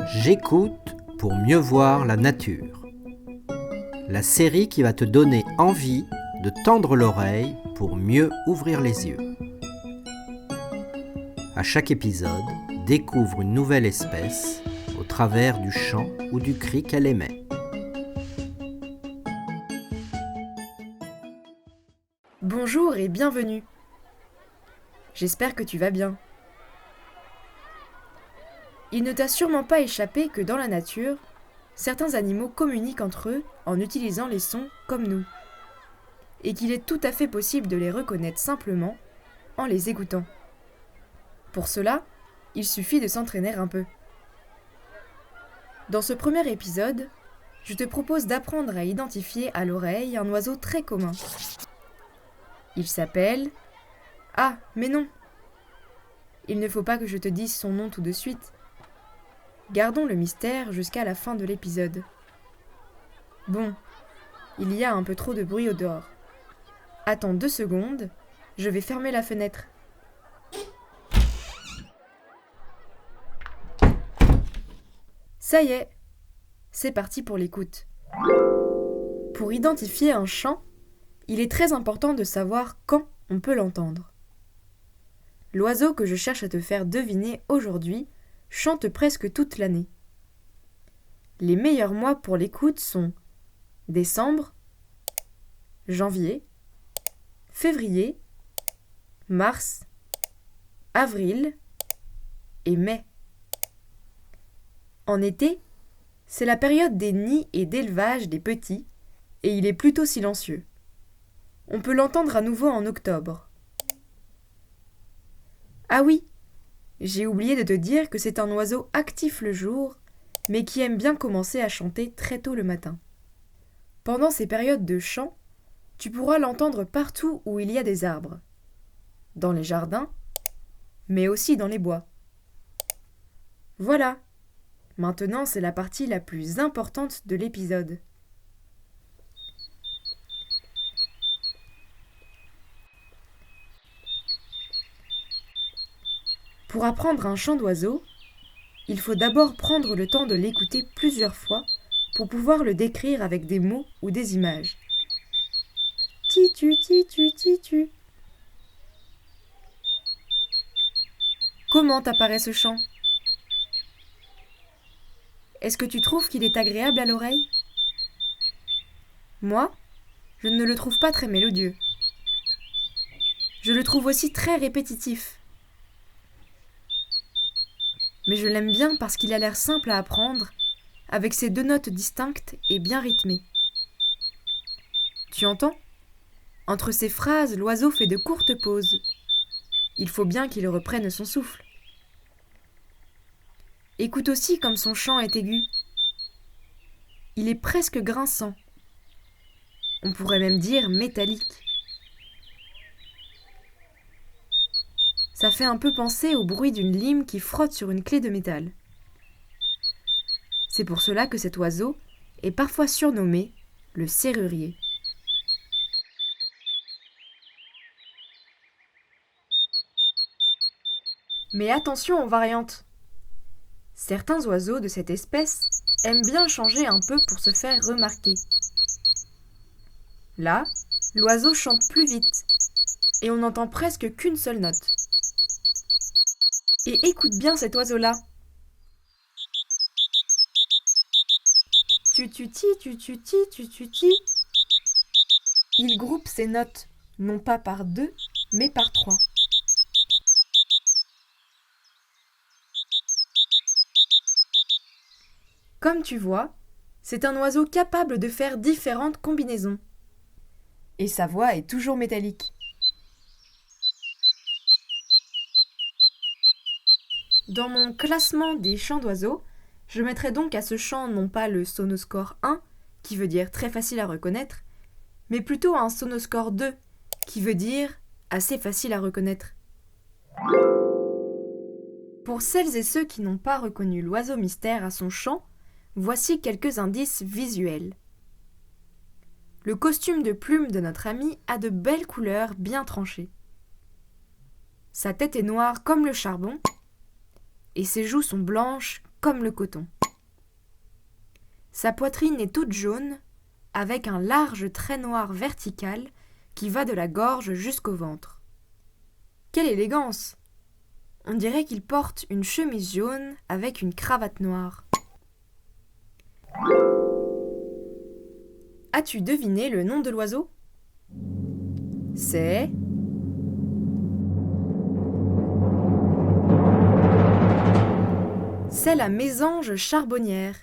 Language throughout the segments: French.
J'écoute pour mieux voir la nature. La série qui va te donner envie de tendre l'oreille pour mieux ouvrir les yeux. À chaque épisode, découvre une nouvelle espèce au travers du chant ou du cri qu'elle émet. Bonjour et bienvenue. J'espère que tu vas bien. Il ne t'a sûrement pas échappé que dans la nature, certains animaux communiquent entre eux en utilisant les sons comme nous, et qu'il est tout à fait possible de les reconnaître simplement en les écoutant. Pour cela, il suffit de s'entraîner un peu. Dans ce premier épisode, je te propose d'apprendre à identifier à l'oreille un oiseau très commun. Il s'appelle... Ah, mais non! Il ne faut pas que je te dise son nom tout de suite. Gardons le mystère jusqu'à la fin de l'épisode. Bon, il y a un peu trop de bruit au dehors. Attends 2 secondes, je vais fermer la fenêtre. Ça y est, c'est parti pour l'écoute. Pour identifier un chant, il est très important de savoir quand on peut l'entendre. L'oiseau que je cherche à te faire deviner aujourd'hui chante presque toute l'année. Les meilleurs mois pour l'écoute sont décembre, janvier, février, mars, avril et mai. En été, c'est la période des nids et d'élevage des petits et il est plutôt silencieux. On peut l'entendre à nouveau en octobre. Ah oui, j'ai oublié de te dire que c'est un oiseau actif le jour, mais qui aime bien commencer à chanter très tôt le matin. Pendant ces périodes de chant, tu pourras l'entendre partout où il y a des arbres. Dans les jardins, mais aussi dans les bois. Voilà, maintenant c'est la partie la plus importante de l'épisode. Pour apprendre un chant d'oiseau, il faut d'abord prendre le temps de l'écouter plusieurs fois pour pouvoir le décrire avec des mots ou des images. Titu, titu, titu. Comment t'apparaît ce chant ? Est-ce que tu trouves qu'il est agréable à l'oreille ? Moi, je ne le trouve pas très mélodieux. Je le trouve aussi très répétitif. Mais je l'aime bien parce qu'il a l'air simple à apprendre, avec ses 2 notes distinctes et bien rythmées. Tu entends ? Entre ces phrases, l'oiseau fait de courtes pauses. Il faut bien qu'il reprenne son souffle. Écoute aussi comme son chant est aigu. Il est presque grinçant. On pourrait même dire métallique. Ça fait un peu penser au bruit d'une lime qui frotte sur une clé de métal. C'est pour cela que cet oiseau est parfois surnommé le serrurier. Mais attention aux variantes. Certains oiseaux de cette espèce aiment bien changer un peu pour se faire remarquer. Là, l'oiseau chante plus vite et on n'entend presque qu'une seule note. Et écoute bien cet oiseau-là. Tututi, tututi, tututi. Il groupe ses notes, non pas par 2, mais par 3. Comme tu vois, c'est un oiseau capable de faire différentes combinaisons. Et sa voix est toujours métallique. Dans mon classement des chants d'oiseaux, je mettrai donc à ce chant non pas le sonoscore 1, qui veut dire très facile à reconnaître, mais plutôt un sonoscore 2, qui veut dire assez facile à reconnaître. Pour celles et ceux qui n'ont pas reconnu l'oiseau mystère à son chant, voici quelques indices visuels. Le costume de plume de notre ami a de belles couleurs bien tranchées. Sa tête est noire comme le charbon et ses joues sont blanches comme le coton. Sa poitrine est toute jaune avec un large trait noir vertical qui va de la gorge jusqu'au ventre. Quelle élégance! On dirait qu'il porte une chemise jaune avec une cravate noire. As-tu deviné le nom de l'oiseau? C'est... C'est la mésange charbonnière.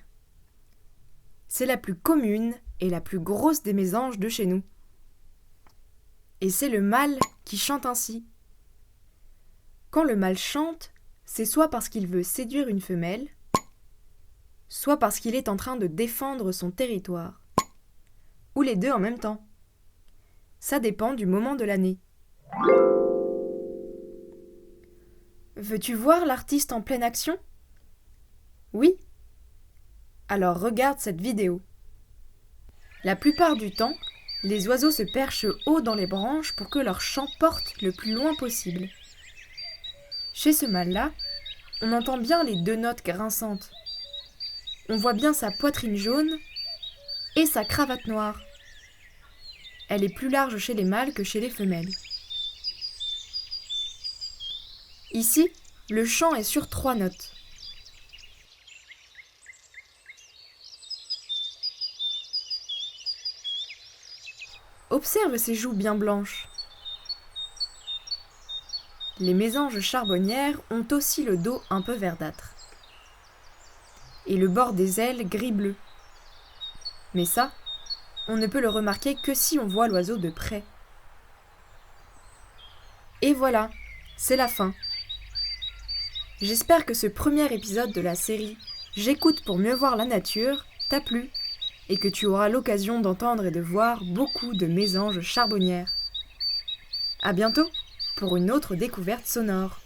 C'est la plus commune et la plus grosse des mésanges de chez nous. Et c'est le mâle qui chante ainsi. Quand le mâle chante, c'est soit parce qu'il veut séduire une femelle, soit parce qu'il est en train de défendre son territoire. Ou les deux en même temps. Ça dépend du moment de l'année. Veux-tu voir l'artiste en pleine action? Oui? Alors regarde cette vidéo. La plupart du temps, les oiseaux se perchent haut dans les branches pour que leur chant porte le plus loin possible. Chez ce mâle-là, on entend bien les deux notes grinçantes. On voit bien sa poitrine jaune et sa cravate noire. Elle est plus large chez les mâles que chez les femelles. Ici, le chant est sur 3 notes. Observe ses joues bien blanches. Les mésanges charbonnières ont aussi le dos un peu verdâtre. Et le bord des ailes gris-bleu. Mais ça, on ne peut le remarquer que si on voit l'oiseau de près. Et voilà, c'est la fin. J'espère que ce premier épisode de la série « J'écoute pour mieux voir la nature » t'a plu et que tu auras l'occasion d'entendre et de voir beaucoup de mésanges charbonnières. À bientôt pour une autre découverte sonore.